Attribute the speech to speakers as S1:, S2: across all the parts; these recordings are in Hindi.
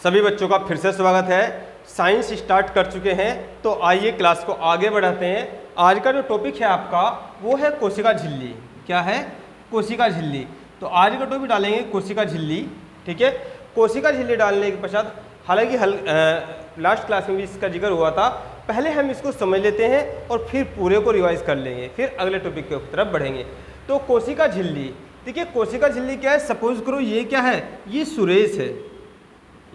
S1: सभी बच्चों का फिर से स्वागत है। साइंस स्टार्ट कर चुके हैं तो आइए क्लास को आगे बढ़ाते हैं। आज का जो टॉपिक है आपका वो है कोशिका झिल्ली। क्या है? कोशिका झिल्ली। तो आज का टॉपिक डालेंगे कोशिका झिल्ली। ठीक है, कोशिका झिल्ली डालने के पश्चात हालांकि लास्ट क्लास में भी इसका जिक्र हुआ था, पहले हम इसको समझ लेते हैं और फिर पूरे को रिवाइज कर लेंगे, फिर अगले टॉपिक की तरफ बढ़ेंगे। तो कोशिका झिल्ली, देखिए कोशिका झिल्ली क्या है? सपोज करो ये क्या है? ये सुरेश है।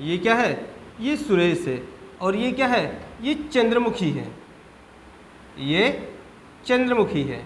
S1: ये क्या है? ये सुरेश है। और ये क्या है? ये चंद्रमुखी है। ये चंद्रमुखी है।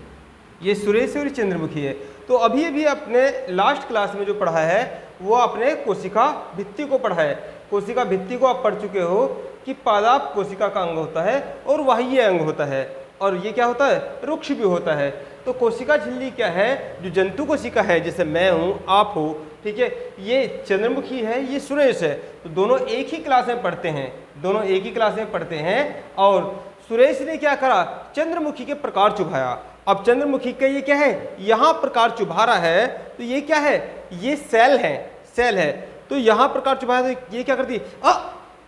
S1: ये सुरेश है और ये चंद्रमुखी है। तो अभी अभी अपने लास्ट क्लास में जो पढ़ा है वो आपने कोशिका भित्ति को पढ़ा है। कोशिका भित्ति को आप पढ़ चुके हो कि पादाप कोशिका का अंग होता है और बाह्य अंग होता है, और ये क्या होता है? रुक्ष भी होता है। तो कोशिका झिल्ली क्या है? जो जंतु कोशिका है, जैसे मैं हूँ, आप हो, ठीक है, ये चंद्रमुखी है, ये सुरेश है। तो दोनों एक ही क्लास में पढ़ते हैं, दोनों एक ही क्लास में पढ़ते हैं। और सुरेश ने क्या करा? चंद्रमुखी के प्रकार चुभाया। अब चंद्रमुखी का ये क्या है? यहाँ प्रकार चुभा रहा है, तो ये क्या है? ये सेल है, सेल है। तो यहाँ प्रकार चुभाया तो ये क्या करती?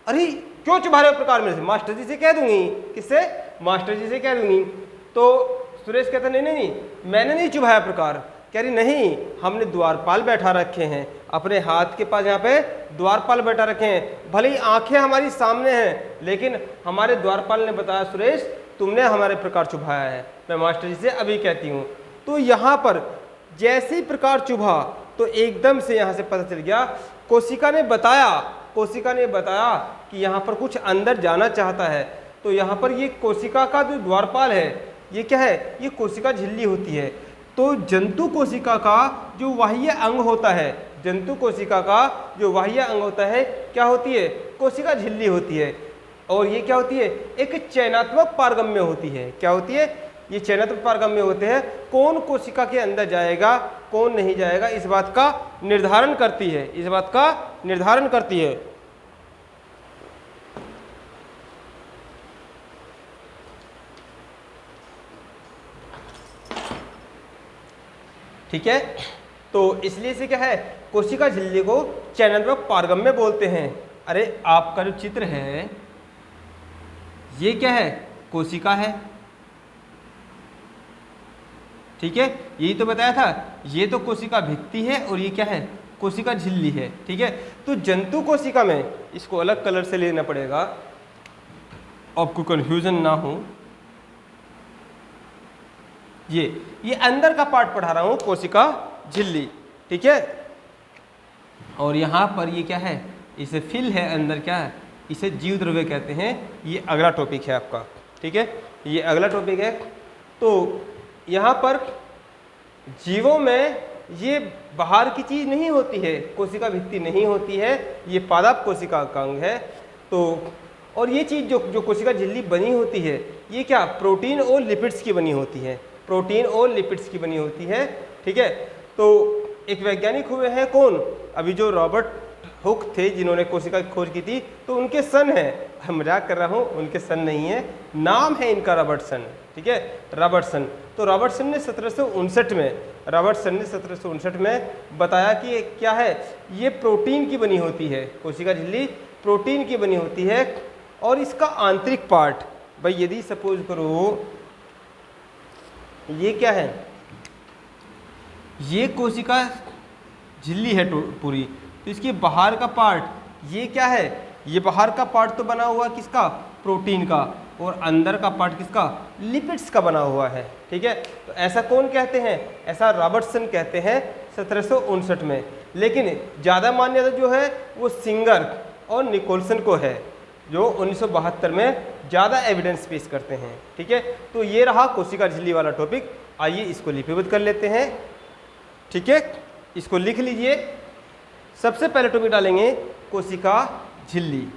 S1: अरे क्यों चुभा रहे हो प्रकार मेरे से? मास्टर जी से कह दूंगी। किससे? मास्टर जी से कह दूंगी। तो सुरेश कहता नहीं नहीं नहीं, मैंने नहीं चुभाया प्रकार। कह रही नहीं, हमने द्वारपाल बैठा रखे हैं, अपने हाथ के पास यहाँ पे द्वारपाल बैठा रखे हैं। भले ही आंखें हमारी सामने हैं, लेकिन हमारे द्वारपाल ने बताया सुरेश तुमने हमारे प्रकार चुभाया है। मैं मास्टर जी से अभी कहती हूँ। तो यहाँ पर जैसे ही प्रकार चुभा तो एकदम से यहाँ से पता चल गया, कोशिका ने बताया कि यहाँ पर कुछ अंदर जाना चाहता है। तो यहाँ पर ये कोशिका का जो द्वारपाल है, ये क्या है? ये कोशिका झिल्ली होती है। तो जंतु कोशिका का जो बाह्य अंग होता है, जंतु कोशिका का जो बाह्य अंग होता है क्या होती है? कोशिका झिल्ली होती है। और ये क्या होती है? एक चयनात्मक पारगम्य होती है। क्या होती है? ये चयनात्मक पारगम्य होते हैं। कौन कोशिका के अंदर जाएगा, कौन नहीं जाएगा, इस बात का निर्धारण करती है, इस बात का निर्धारण करती है। ठीक है, तो इसलिए से क्या है? कोशिका झिल्ली को चयनात्मक पारगम्य बोलते हैं। अरे आपका जो चित्र है ये क्या है? कोशिका है। ठीक है, यही तो बताया था। ये तो कोशिका भित्ति है और ये क्या है? कोशिका झिल्ली है। ठीक है, तो जंतु कोशिका में इसको अलग कलर से लेना पड़ेगा, आपको कंफ्यूजन ना हो। ये अंदर का पार्ट पढ़ा रहा हूं, कोशिका झिल्ली। ठीक है, और यहां पर ये क्या है? इसे फिल है, अंदर क्या है? इसे जीव द्रव्य कहते हैं। ये अगला टॉपिक है आपका। ठीक है, ये अगला टॉपिक है। तो यहाँ पर जीवों में ये बाहर की चीज नहीं होती है, कोशिका भित्ति नहीं होती है, ये पादप कोशिका का अंग है। तो और ये चीज जो कोशिका झिल्ली बनी होती है, ये क्या? प्रोटीन और लिपिड्स की बनी होती है, प्रोटीन और लिपिड्स की बनी होती है। ठीक है, तो एक वैज्ञानिक हुए हैं कौन? अभी जो रॉबर्ट हुक थे, जिन्होंने कोशिका की खोज की थी, तो उनके सन है, मजाक कर रहा हूँ, उनके सन नहीं है, नाम है इनका रॉबर्टसन। ठीक है, रॉबर्टसन। तो रॉबर्टसन ने 1759 में बताया कि क्या है? ये प्रोटीन की बनी होती है, कोशिका झिल्ली प्रोटीन की बनी होती है। और इसका आंतरिक पार्ट, भाई यदि सपोज करो ये क्या है? ये कोशिका झिल्ली है पूरी, तो इसके बाहर का पार्ट ये क्या है? ये बाहर का पार्ट तो बना हुआ किसका? प्रोटीन का। और अंदर का पार्ट किसका? लिपिड्स का बना हुआ है। ठीक है, तो ऐसा कौन कहते हैं? ऐसा रॉबर्टसन कहते हैं 1759 में। लेकिन ज़्यादा मान्यता जो है वो सिंगर और निकोलसन को है, जो 1972 में ज़्यादा एविडेंस पेश करते हैं। ठीक है, तो ये रहा कोशिका झिल्ली वाला टॉपिक। आइए इसको लिपिबद्ध कर लेते हैं। ठीक है, इसको लिख लीजिए। सबसे पहले टॉपिक डालेंगे कोशिका झिल्ली।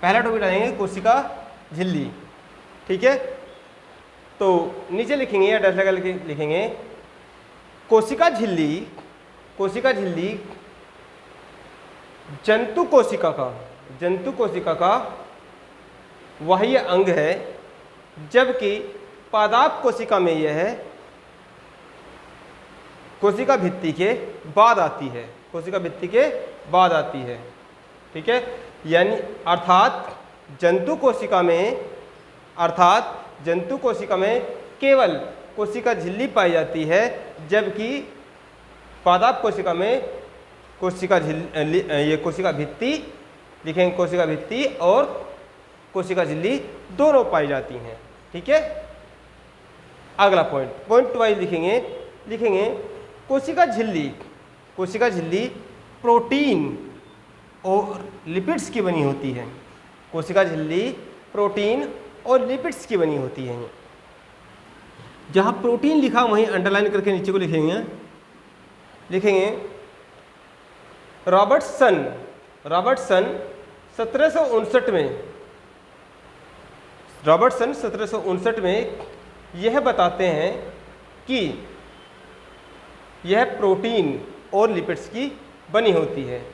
S1: पहला टॉपिक डालेंगे कोशिका झिल्ली। ठीक है, तो नीचे लिखेंगे या डैश लगा लिखेंगे कोशिका झिल्ली। कोशिका झिल्ली जंतु कोशिका का बाह्य अंग है, जबकि पादप कोशिका में यह है कोशिका भित्ति के बाद आती है, कोशिका भित्ति के बाद आती है। ठीक है, यानी अर्थात जंतु कोशिका में केवल कोशिका झिल्ली पाई जाती है, जबकि पादप कोशिका में कोशिका भित्ति लिखेंगे, कोशिका भित्ति और कोशिका झिल्ली दोनों पाई जाती हैं। ठीक है, अगला पॉइंट वाइज लिखेंगे कोशिका झिल्ली प्रोटीन और लिपिड्स की बनी होती है। कोशिका झिल्ली प्रोटीन और लिपिड्स की बनी होती है। जहाँ प्रोटीन लिखा वहीं अंडरलाइन करके नीचे को लिखेंगे रॉबर्टसन 1759 में यह बताते हैं कि यह प्रोटीन और लिपिड्स की बनी होती है,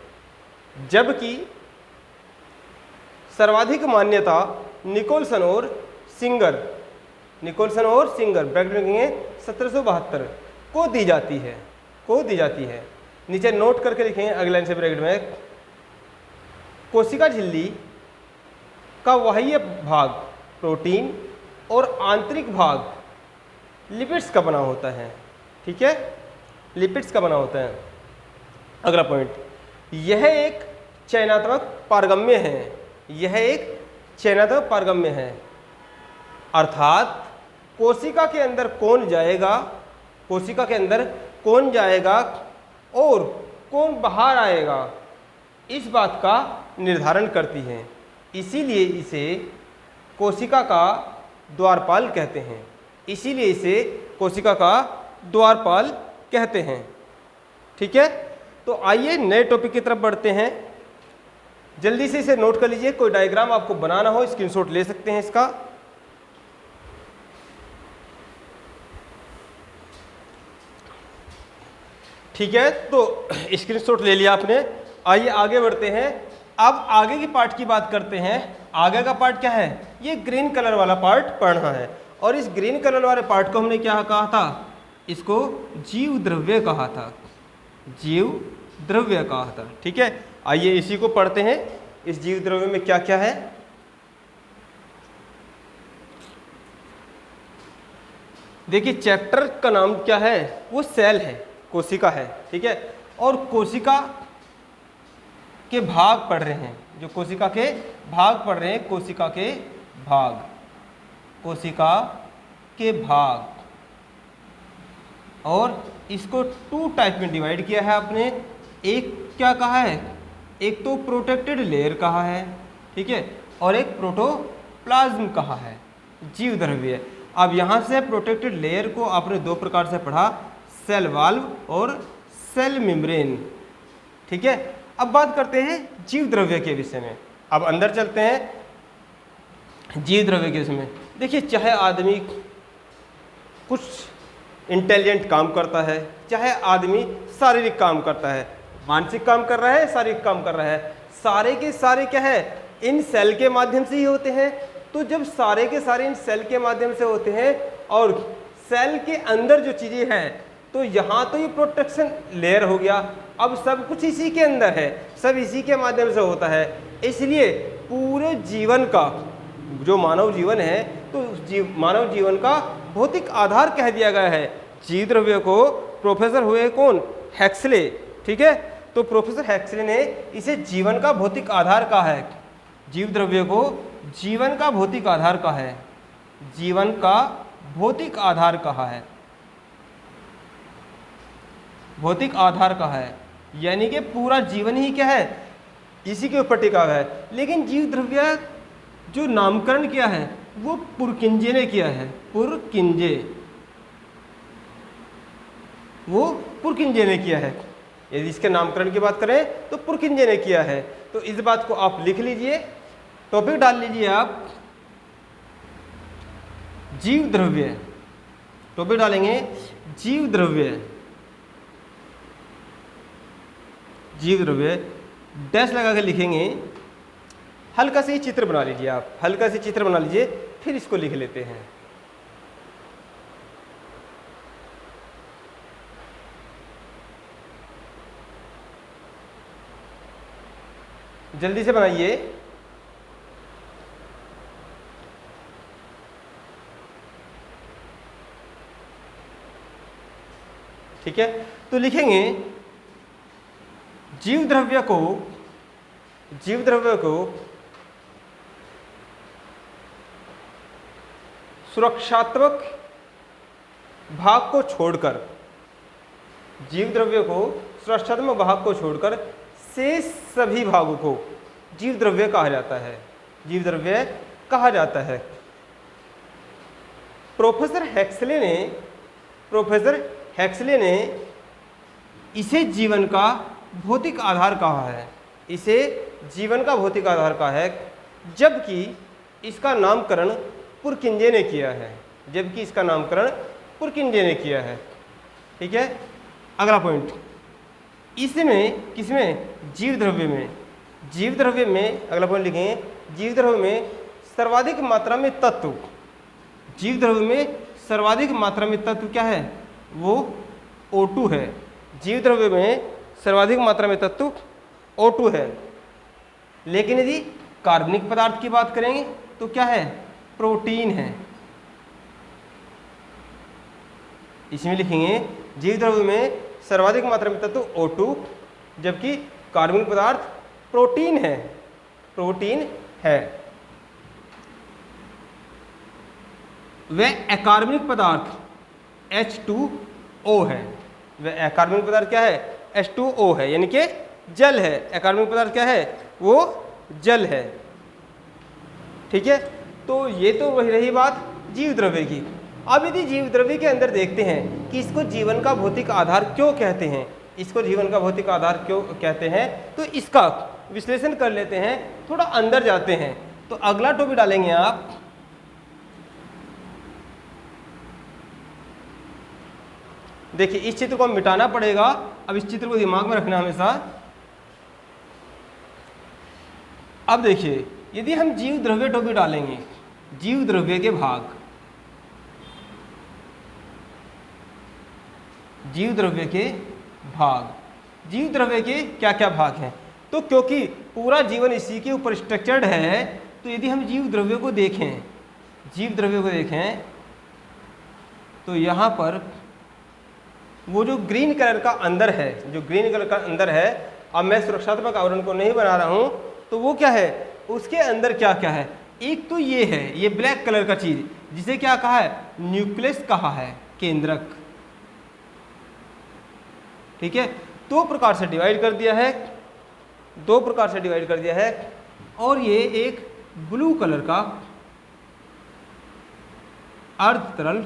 S1: जबकि सर्वाधिक मान्यता निकोलसन और सिंगर ब्रैकेट में लिखेंगे 1772 को दी जाती है। नीचे नोट करके लिखेंगे अगले लाइन से ब्रैकेट में, कोशिका झिल्ली का बाह्य भाग प्रोटीन और आंतरिक भाग लिपिड्स का बना होता है। ठीक है, लिपिड्स का बना होता है। अगला पॉइंट, यह एक चयनात्मक पारगम्य है, अर्थात कोशिका के अंदर कौन जाएगा और कौन बाहर आएगा, इस बात का निर्धारण करती है। इसीलिए इसे कोशिका का द्वारपाल कहते हैं। ठीक है, तो आइए नए टॉपिक की तरफ बढ़ते हैं। जल्दी से इसे नोट कर लीजिए, कोई डायग्राम आपको बनाना हो स्क्रीनशॉट ले सकते हैं इसका। ठीक है, तो स्क्रीनशॉट ले लिया आपने। आइए आगे बढ़ते हैं। अब आगे की पार्ट की बात करते हैं। आगे का पार्ट क्या है, ये ग्रीन कलर वाला पार्ट पढ़ना है। और इस ग्रीन कलर वाले पार्ट को हमने क्या कहा था, इसको जीव द्रव्य कहा था। ठीक है, आइए इसी को पढ़ते हैं। इस जीव द्रव्य में क्या क्या है। देखिए, चैप्टर का नाम क्या है, वो सेल है, कोशिका है। ठीक है, और कोशिका के भाग पढ़ रहे हैं, जो कोशिका के भाग पढ़ रहे हैं, कोशिका के भाग। और इसको 2 टाइप में डिवाइड किया है आपने। एक क्या कहा है, एक तो प्रोटेक्टेड लेयर कहा है, ठीक है, और एक प्रोटोप्लाज्म कहा है, जीव द्रव्य। अब यहाँ से प्रोटेक्टेड लेयर को आपने 2 प्रकार से पढ़ा, सेल वाल्व और सेल मेम्ब्रेन। ठीक है, अब बात करते हैं जीव द्रव्य के विषय में। अब अंदर चलते हैं जीव द्रव्य के विषय में। देखिए, चाहे आदमी कुछ इंटेलिजेंट काम करता है, चाहे आदमी शारीरिक काम करता है, मानसिक काम कर रहा है, शारीरिक काम कर रहा है, सारे के सारे क्या है, इन सेल के माध्यम से ही होते हैं। तो जब सारे के सारे इन सेल के माध्यम से होते हैं और सेल के अंदर जो चीज़ें हैं, तो यहाँ तो ये प्रोटेक्शन लेयर हो गया। अब सब कुछ इसी के अंदर है, सब इसी के माध्यम से होता है। इसलिए पूरे जीवन का जो मानव जीवन है, तो मानव जीवन का भौतिक आधार कह दिया गया है जीव द्रव्य को। प्रोफेसर हुए कौन, हेक्सले। ठीक है, तो प्रोफेसर हेक्सले ने इसे जीवन का भौतिक आधार कहा है। जीव द्रव्य को जीवन का भौतिक आधार कहा है, जीवन का भौतिक आधार कहा है, भौतिक आधार कहा है। यानी कि पूरा जीवन ही क्या है, इसी के ऊपर टिका हुआ है। लेकिन जीव द्रव्य जो नामकरण किया है वो पुरकिंजे ने किया है, वो पुरकिंजे ने किया है। यदि इसके नामकरण की बात करें तो पुरकिंजे ने किया है। तो इस बात को आप लिख लीजिए, टॉपिक डाल लीजिए आप, जीव द्रव्य। टॉपिक डालेंगे जीव द्रव्य, डैश लगा के लिखेंगे। हल्का से ही चित्र बना लीजिए आप, हल्का से चित्र बना लीजिए, फिर इसको लिख लेते हैं। जल्दी से बनाइए। ठीक है, तो लिखेंगे जीव द्रव्य को सुरक्षात्मक भाग को छोड़कर, जीव द्रव्य को सुरक्षात्मक भाग को छोड़कर शेष सभी भागों को जीव द्रव्य कहा जाता है, जीव द्रव्य कहा जाता है। प्रोफेसर हेक्सले ने इसे जीवन का भौतिक आधार कहा है, इसे जीवन का भौतिक आधार कहा है, जबकि इसका नामकरण पुरकिंजे ने किया है, जबकि इसका नामकरण पुरकिंजे ने किया है। ठीक है, अगला पॉइंट, इसमें किसमें, जीव द्रव्य में अगला पॉइंट लिखेंगे, जीव द्रव्य में सर्वाधिक मात्रा में तत्व, जीव द्रव्य में सर्वाधिक मात्रा में तत्व क्या है, वो O2 है। जीव द्रव्य में सर्वाधिक मात्रा में तत्व O2 है। लेकिन यदि कार्बनिक पदार्थ की बात करेंगे तो क्या है, प्रोटीन है। इसमें लिखेंगे जीव द्रव्य में सर्वाधिक मात्रा में तत्व O2, जबकि कार्बनिक पदार्थ प्रोटीन है। वह अकार्बनिक पदार्थ H2O है, वह अकार्बनिक पदार्थ क्या है, H2O है, यानी कि जल है। अकार्बनिक पदार्थ क्या है, वो जल है। ठीक है, तो ये तो वही रही बात जीव द्रव्य की। अब यदि जीव द्रव्य के अंदर देखते हैं कि इसको जीवन का भौतिक आधार क्यों कहते हैं, इसको जीवन का भौतिक आधार क्यों कहते हैं, तो इसका विश्लेषण कर लेते हैं, थोड़ा अंदर जाते हैं। तो अगला टॉपिक डालेंगे आप, देखिए इस चित्र को मिटाना पड़ेगा। अब इस चित्र को दिमाग में रखना हमेशा। अब देखिए यदि हम जीव द्रव्य टॉपिक डालेंगे, जीव द्रव्य के भाग, जीव द्रव्य के भाग, जीव द्रव्य के क्या क्या भाग हैं, तो क्योंकि पूरा जीवन इसी के ऊपर स्ट्रक्चर्ड है, तो यदि हम जीव द्रव्य को देखें, तो यहाँ पर वो जो ग्रीन कलर का अंदर है, अब मैं सुरक्षात्मक आवरण को नहीं बना रहा हूँ, तो वो क्या है, उसके अंदर क्या क्या है। एक तो ये है, ये ब्लैक कलर का चीज, जिसे क्या कहा है, न्यूक्लियस कहा है, केंद्रक। ठीक है, दो प्रकार से डिवाइड कर दिया है, और ये एक ब्लू कलर का अर्ध तरल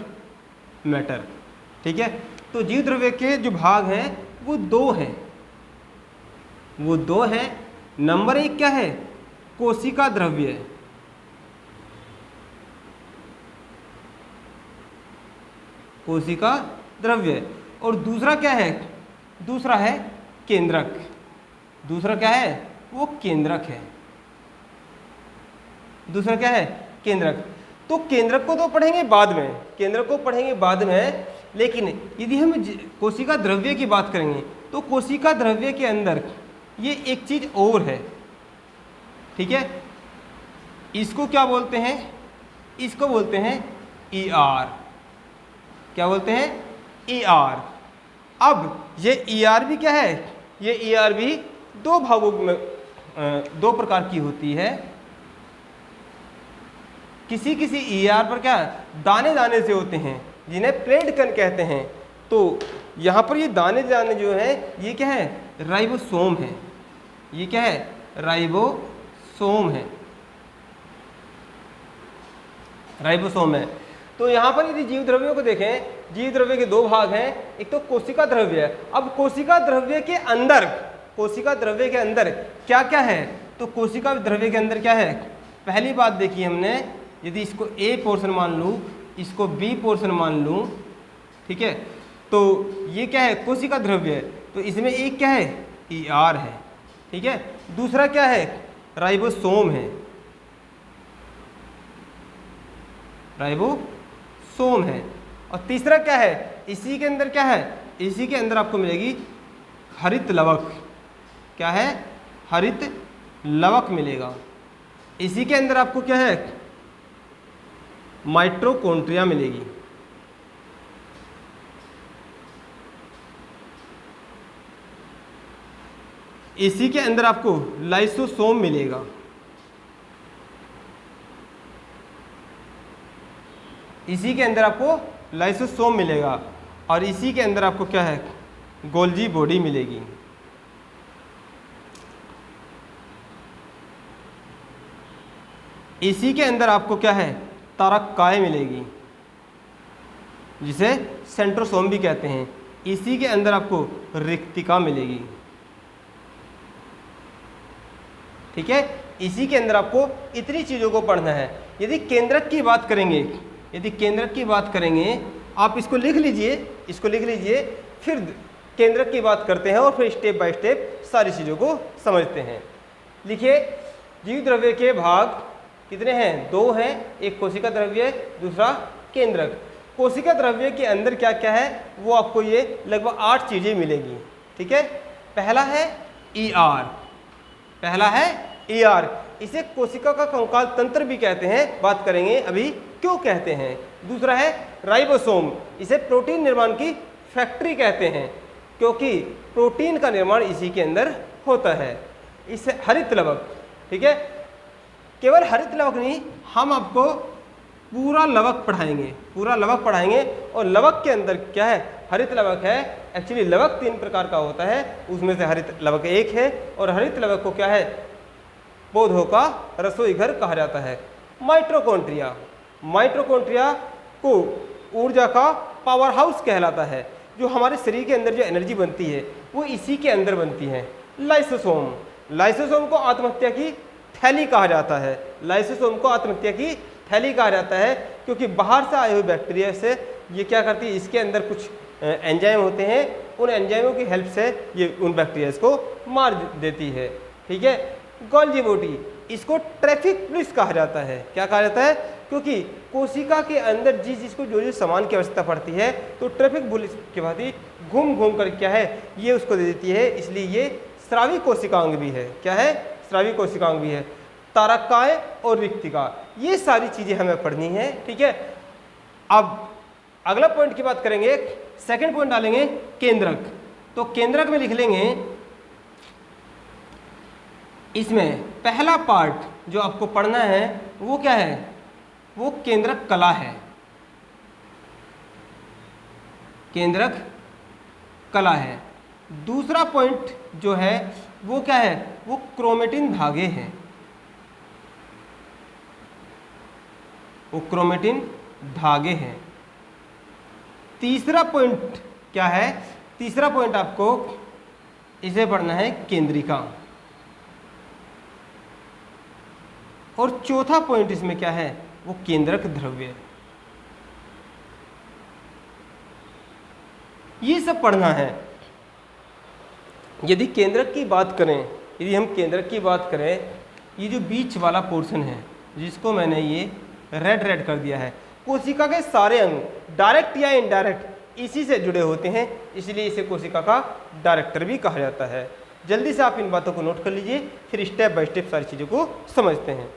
S1: मैटर। ठीक है, तो जीव द्रव्य के जो भाग हैं वो दो हैं। नंबर एक क्या है, कोशिका द्रव्य, और दूसरा क्या है, दूसरा है केंद्रक। दूसरा क्या है, वो केंद्रक है। दूसरा क्या है, केंद्रक। तो केंद्रक को तो पढ़ेंगे बाद में, लेकिन यदि हम कोशिका द्रव्य की बात करेंगे तो कोशिका द्रव्य के अंदर ये एक चीज और है। ठीक है, इसको क्या बोलते हैं, इसको बोलते हैं ER। क्या बोलते हैं, ER। अब ये ER भी क्या है, ये ER भी दो भागों में, दो प्रकार की होती है। किसी ER पर क्या दाने दाने से होते हैं, जिन्हें प्लेट कण कहते हैं। तो यहाँ पर ये दाने दाने जो है, ये क्या है, राइबोसोम है। ये क्या है, राइबोसोम है। तो यहाँ पर यदि जीव द्रव्यों को देखें, जीव द्रव्य के दो भाग हैं, एक तो कोशिका द्रव्य है। अब कोशिका द्रव्य के अंदर क्या क्या है, तो कोशिका द्रव्य के अंदर क्या है, पहली बात देखी हमने, यदि इसको A पोर्शन मान लूँ, इसको B पोर्शन मान लूँ, ठीक है, तो ये क्या है, कोशिका द्रव्य है। तो इसमें एक क्या है, ER है। ठीक है, दूसरा क्या है, राइबोसोम है। और तीसरा क्या है, इसी के अंदर क्या है, इसी के अंदर आपको मिलेगी हरित लवक। क्या है, हरित लवक मिलेगा। इसी के अंदर आपको क्या है, माइटोकॉन्ड्रिया मिलेगी। इसी के अंदर आपको लाइसोसोम मिलेगा। इसी के अंदर आपको लाइसोसोम मिलेगा और इसी के अंदर आपको क्या है, गोल्जी बॉडी मिलेगी। इसी के अंदर आपको क्या है, तारक्काय मिलेगी, जिसे सेंट्रोसोम भी कहते हैं। इसी के अंदर आपको रिक्तिका मिलेगी। ठीक है, इसी के अंदर आपको इतनी चीज़ों को पढ़ना है। यदि केंद्रक की बात करेंगे, यदि केंद्रक की बात करेंगे, आप इसको लिख लीजिए, इसको लिख लीजिए, फिर केंद्रक की बात करते हैं और फिर स्टेप बाय स्टेप सारी चीज़ों को समझते हैं। लिखिए, जीव द्रव्य के भाग कितने हैं, 2 हैं। एक कोशिका द्रव्य, दूसरा केंद्रक। कोशिका द्रव्य के अंदर क्या क्या है, वो आपको ये लगभग 8 चीज़ें मिलेगी। ठीक है, पहला है ER, पहला है ER। इसे कोशिका का कंकाल तंत्र भी कहते हैं, बात करेंगे अभी क्यों कहते हैं। दूसरा है राइबोसोम, इसे प्रोटीन निर्माण की फैक्ट्री कहते हैं, क्योंकि प्रोटीन का निर्माण इसी के अंदर होता है। इसे हरित लवक, ठीक है, केवल हरित लवक नहीं, हम आपको पूरा लवक पढ़ाएंगे, पूरा लवक पढ़ाएंगे। और लवक के अंदर क्या है, हरित लवक है। एक्चुअली लवक 3 प्रकार का होता है, उसमें से हरित लवक एक है। और हरित लवक को क्या है, पौधों का रसोई घर कहा जाता है। माइटोकॉन्ड्रिया, माइटोकॉन्ड्रिया को ऊर्जा का पावर हाउस कहलाता है। जो हमारे शरीर के अंदर जो एनर्जी बनती है वो इसी के अंदर बनती है। लाइसोसोम, लाइसोसोम को आत्महत्या की थैली कहा जाता है। लाइसोसोम को आत्महत्या की थैली कहा जाता है, क्योंकि बाहर से आए हुए बैक्टीरिया से ये क्या करती है, इसके अंदर कुछ एंजाइम होते हैं, उन एंजाइमों की हेल्प से ये उन बैक्टीरियाज को मार देती है। ठीक है, गोल्जी बॉडी, इसको ट्रैफिक पुलिस कहा जाता है। क्या कहा जाता है, क्योंकि कोशिका के अंदर जिसको जो सामान की आवश्यकता पड़ती है, तो ट्रैफिक पुलिस के भांति घूम घूम कर क्या है, ये उसको दे देती है। इसलिए ये स्रावी कोशिकांग भी है। क्या है, स्रावी कोशिकांग भी है। तारक्काय और रिक्तिका, ये सारी चीजें हमें पढ़नी है। ठीक है, अब अगला पॉइंट की बात करेंगे, सेकंड पॉइंट डालेंगे केंद्रक। तो केंद्रक में लिख लेंगे, इसमें पहला पार्ट जो आपको पढ़ना है वो क्या है, वो केंद्रक कला है। केंद्रक कला है। दूसरा पॉइंट जो है वो क्या है, वो क्रोमेटिन धागे हैं। वो क्रोमेटिन धागे हैं। तीसरा पॉइंट क्या है, तीसरा पॉइंट आपको इसे पढ़ना है केंद्रिका। और चौथा पॉइंट इसमें क्या है, वो केंद्रक द्रव्य। ये सब पढ़ना है। यदि केंद्रक की बात करें, यदि हम केंद्रक की बात करें, ये जो बीच वाला पोर्शन है जिसको मैंने ये रेड कर दिया है, कोशिका के सारे अंग डायरेक्ट या इनडायरेक्ट इसी से जुड़े होते हैं, इसलिए इसे कोशिका का डायरेक्टर भी कहा जाता है। जल्दी से आप इन बातों को नोट कर लीजिए, फिर स्टेप बाय स्टेप सारी चीज़ों को समझते हैं।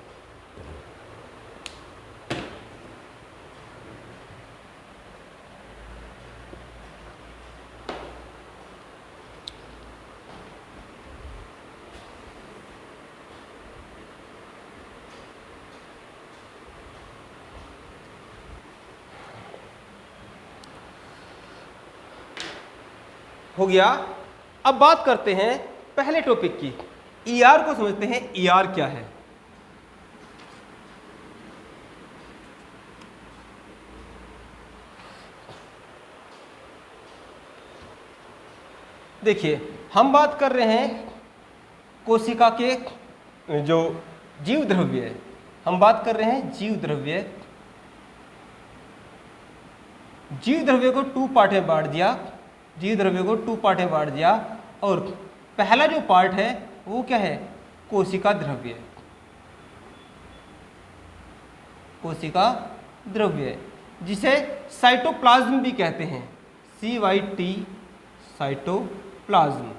S1: हो गया। अब बात करते हैं पहले टॉपिक की, ER को समझते हैं। ER क्या है? देखिए, हम बात कर रहे हैं कोशिका के जो जीव द्रव्य है, हम बात कर रहे हैं जीव द्रव्य। जीव द्रव्य को 2 पार्ट में बांट दिया, जीव द्रव्य को 2 पार्ट में बांट दिया। और पहला जो पार्ट है वो क्या है, कोशिका द्रव्य। कोशिका द्रव्य जिसे साइटोप्लाज्म भी कहते हैं, CYT, साइटोप्लाज्म।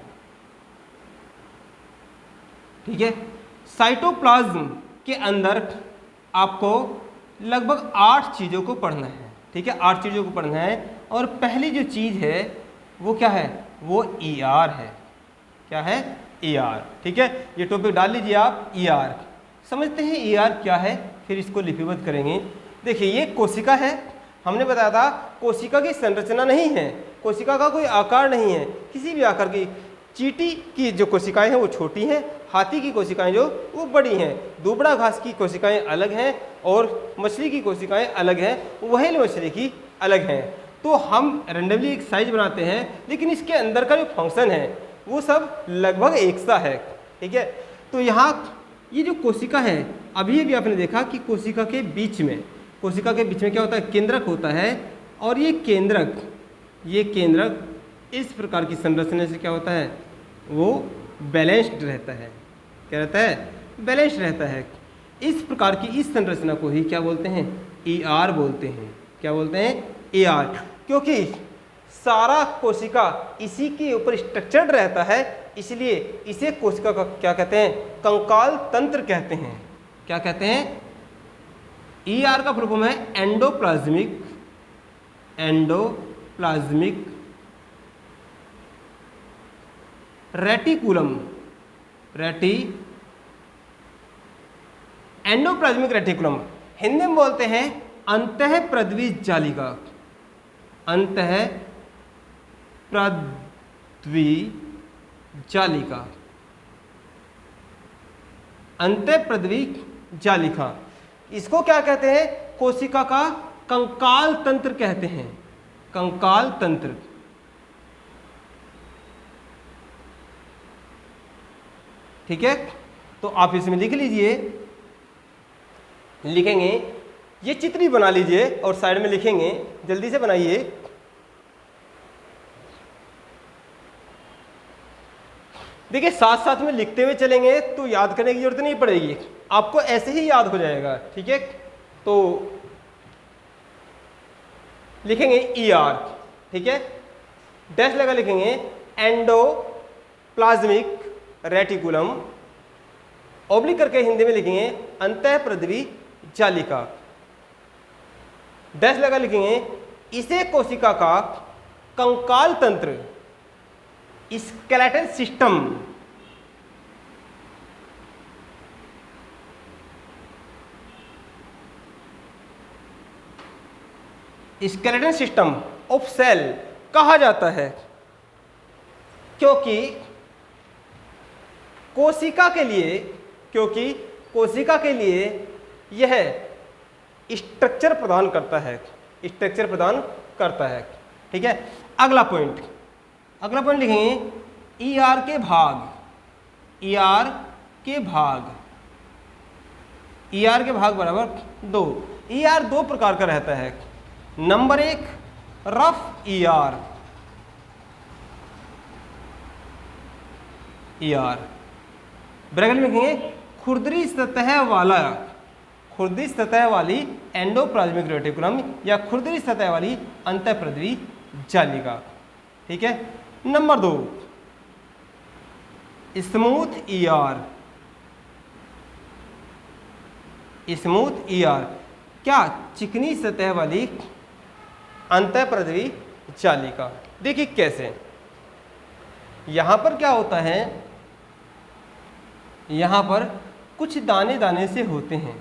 S1: ठीक है, साइटोप्लाज्म के अंदर आपको लगभग 8 चीज़ों को पढ़ना है, ठीक है, 8 चीज़ों को पढ़ना है। और पहली जो चीज़ है वो क्या है, वो ER है। क्या है, ER, ठीक है। ये टॉपिक डाल लीजिए आप, ER। समझते हैं ER क्या है, फिर इसको लिपिबद्ध करेंगे। देखिए ये कोशिका है, हमने बताया था कोशिका की संरचना नहीं है, कोशिका का कोई आकार नहीं है, किसी भी आकार की। चींटी की जो कोशिकाएं हैं वो छोटी हैं, हाथी की कोशिकाएं जो वो बड़ी हैं, दुबड़ा घास की कोशिकाएं अलग हैं और मछली की कोशिकाएं अलग हैं, व्हेल मछली की अलग हैं। तो हम रेंडमली एक साइज बनाते हैं, लेकिन इसके अंदर का जो फंक्शन है वो सब लगभग एक सा है, ठीक है। तो यहाँ ये जो कोशिका है, अभी आपने देखा कि कोशिका के बीच में क्या होता है, केंद्रक होता है। और ये केंद्रक इस प्रकार की संरचना से क्या होता है, वो बैलेंस्ड रहता है। क्या रहता है, बैलेंस्ड रहता है। इस प्रकार की इस संरचना को ही क्या बोलते हैं, ER बोलते हैं। क्या बोलते हैं, ER, क्योंकि सारा कोशिका इसी के ऊपर स्ट्रक्चर्ड रहता है, इसलिए इसे कोशिका का क्या कहते हैं, कंकाल तंत्र कहते हैं। क्या कहते हैं, ER का फुल फॉर्म है endoplasmic reticulum, endoplasmic reticulum, Hindi में बोलते हैं अंतःप्रद्वी जालिका। अंतःप्रद्वी जालिका, इसको क्या कहते हैं, कोशिका का कंकाल तंत्र कहते हैं। कंकाल तंत्र, ठीक है। तो आप इसमें लिख लीजिए, लिखेंगे, ये चित्र ही बना लीजिए और साइड में लिखेंगे, जल्दी से बनाइए। देखिए साथ साथ में लिखते हुए चलेंगे तो याद करने की जरूरत नहीं पड़ेगी, आपको ऐसे ही याद हो जाएगा, ठीक है। तो लिखेंगे ER, ठीक है, डैश लगा लिखेंगे एंडोप्लाज्मिक रेटिकुलम, ऑब्लिक करके हिंदी में लिखेंगे अंतःप्रद्वी जालिका, डैश लगा लिखेंगे इसे कोशिका का कंकाल तंत्र, skeletal system, skeletal system of cell कहा जाता है, क्योंकि कोशिका के लिए यह स्ट्रक्चर प्रदान करता है, ठीक है। अगला पॉइंट लिखेंगे ER के भाग बराबर 2। ER 2 प्रकार का रहता है। नंबर 1 रफ ER, ब्रैकेट में लिखेंगे खुरदरी सतह वाली एंडोप्लाज्मिक रेटिकुलम या खुरदरी सतह वाली अंतःप्रद्वी जालिका, ठीक है। नंबर 2 स्मूथ ER, क्या चिकनी सतह वाली अंतःप्रद्वी जालिका। देखिए कैसे, यहां पर क्या होता है, यहां पर कुछ दाने दाने से होते हैं,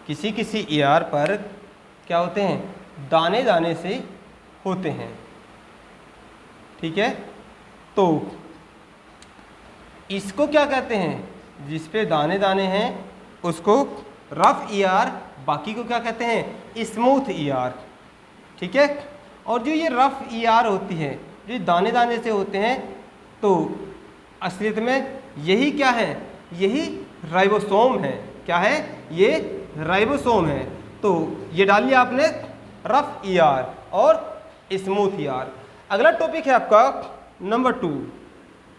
S1: किसी ER पर क्या होते हैं, दाने दाने से होते हैं, ठीक है। तो इसको क्या कहते हैं, जिस पे दाने दाने हैं उसको रफ ER, बाकी को क्या कहते हैं, स्मूथ ER, ठीक है। और जो ये रफ ER होती है, जो दाने दाने से होते हैं, तो असलियत में यही क्या है, यही राइबोसोम है। क्या है, ये राइबोसोम है। तो ये डाल लिया आपने रफ ER और स्मूथ ER। अगला टॉपिक है आपका नंबर 2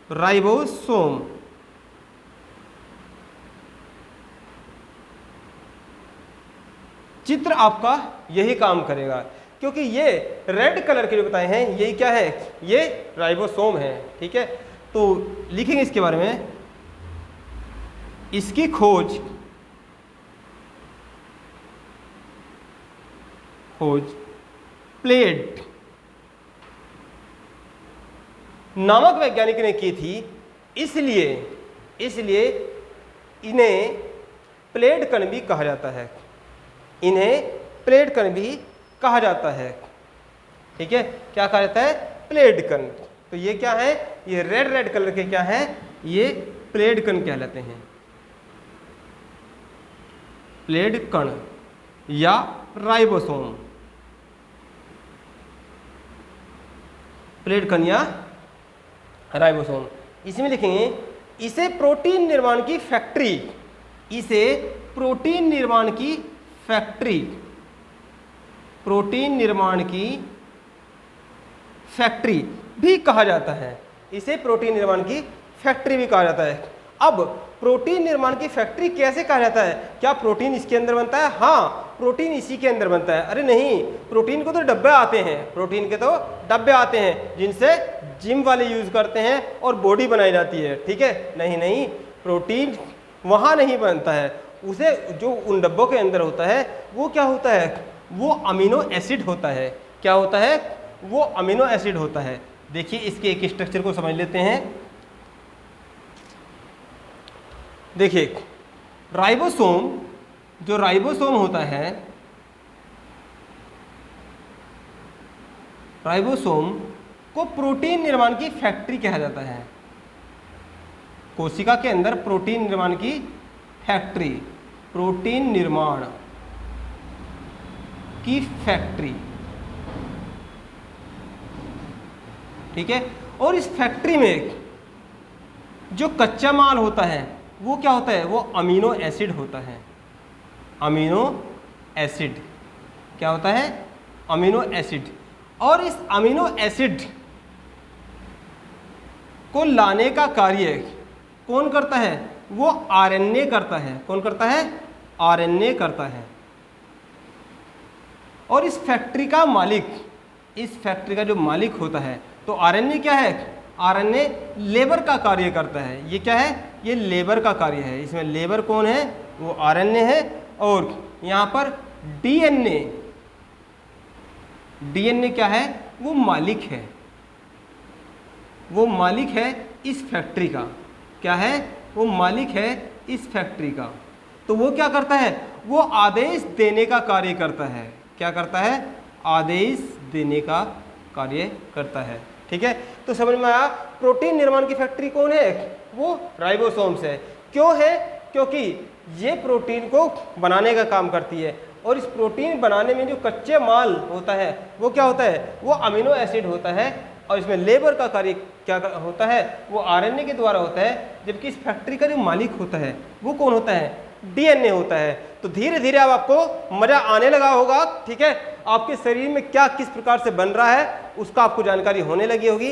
S1: राइबोसोम। चित्र आपका यही काम करेगा, क्योंकि ये रेड कलर के जो बताए हैं यही क्या है, ये राइबोसोम है, ठीक है। तो लिखेंगे इसके बारे में इसकी खोज प्लेड नामक वैज्ञानिक ने की थी, इसलिए इन्हें प्लेड कण भी कहा जाता है। इन्हें प्लेड कण भी कहा जाता है। ठीक है, क्या कहा जाता है? प्लेड कण। तो ये क्या है? ये रेड कलर के क्या है? ये प्लेड कण कहलाते हैं। प्लेड कण या राइबोसोम। प्लेड कण या राइबोसोम, इसमें लिखेंगे इसे प्रोटीन निर्माण की फैक्ट्री, इसे प्रोटीन निर्माण की फैक्ट्री, प्रोटीन निर्माण की फैक्ट्री भी कहा जाता है। इसे प्रोटीन निर्माण की फैक्ट्री भी कहा जाता है। अब प्रोटीन निर्माण की फैक्ट्री कैसे कहा जाता है? क्या प्रोटीन इसके अंदर बनता है? हाँ, प्रोटीन इसी के अंदर बनता है। अरे नहीं, प्रोटीन को तो डब्बे आते हैं, प्रोटीन के तो डब्बे आते हैं जिनसे जिम वाले यूज करते हैं और बॉडी बनाई जाती है। ठीक है, नहीं, प्रोटीन वहाँ नहीं बनता है। उसे जो उन डब्बों के अंदर होता है वो क्या होता है? वो अमीनो एसिड होता है। क्या होता है? वो अमीनो एसिड होता है। देखिए इसके एक स्ट्रक्चर को समझ लेते हैं। देखिए राइबोसोम, जो राइबोसोम होता है, राइबोसोम को प्रोटीन निर्माण की फैक्ट्री कहा जाता है। कोशिका के अंदर प्रोटीन निर्माण की फैक्ट्री, प्रोटीन निर्माण की फैक्ट्री। ठीक है, और इस फैक्ट्री में जो कच्चा माल होता है वो क्या होता है? वो अमीनो एसिड होता है। अमीनो एसिड क्या होता है? Amino acid. और इस अमीनो एसिड को लाने का कार्य कौन करता है? वो आरएनए करता है। कौन करता है? आरएनए करता है। और इस फैक्ट्री का मालिक, इस फैक्ट्री का जो मालिक होता है, तो आरएनए क्या है? आरएनए लेबर का कार्य करता है। ये क्या है? ये लेबर का कार्य है। इसमें लेबर कौन है? वो आरएनए है। और यहाँ पर डीएनए, डीएनए क्या है? वो मालिक है। वो मालिक है इस फैक्ट्री का। क्या है? वो मालिक है इस फैक्ट्री का। तो वो क्या करता है? वो आदेश देने का कार्य करता है। क्या करता है? आदेश देने का कार्य करता है। ठीक है, तो समझ में आया प्रोटीन निर्माण की फैक्ट्री कौन है? वो राइबोसोम्स है। क्यों है? क्योंकि ये प्रोटीन को बनाने का काम करती है। और इस प्रोटीन बनाने में जो कच्चे माल होता है वो क्या होता है? वो अमीनो एसिड होता है। और इसमें लेबर का कार्य क्या होता है? वो आरएनए के द्वारा होता है। जबकि इस फैक्ट्री का जो मालिक होता है वो कौन होता है? डीएनए होता है। तो धीरे धीरे अब आपको मजा आने लगा होगा। ठीक है, आपके शरीर में क्या किस प्रकार से बन रहा है उसका आपको जानकारी होने लगी होगी।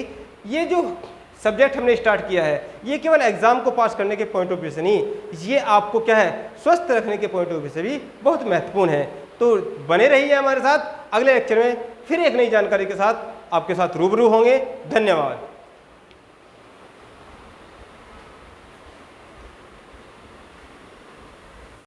S1: ये जो सब्जेक्ट हमने स्टार्ट किया है ये केवल एग्जाम को पास करने के पॉइंट ऑफ व्यू से नहीं, ये आपको क्या है? स्वस्थ रखने के पॉइंट ऑफ व्यू से भी बहुत महत्वपूर्ण है। तो बने रहिए हमारे साथ। अगले लेक्चर में फिर एक नई जानकारी के साथ आपके साथ रूबरू होंगे। धन्यवाद।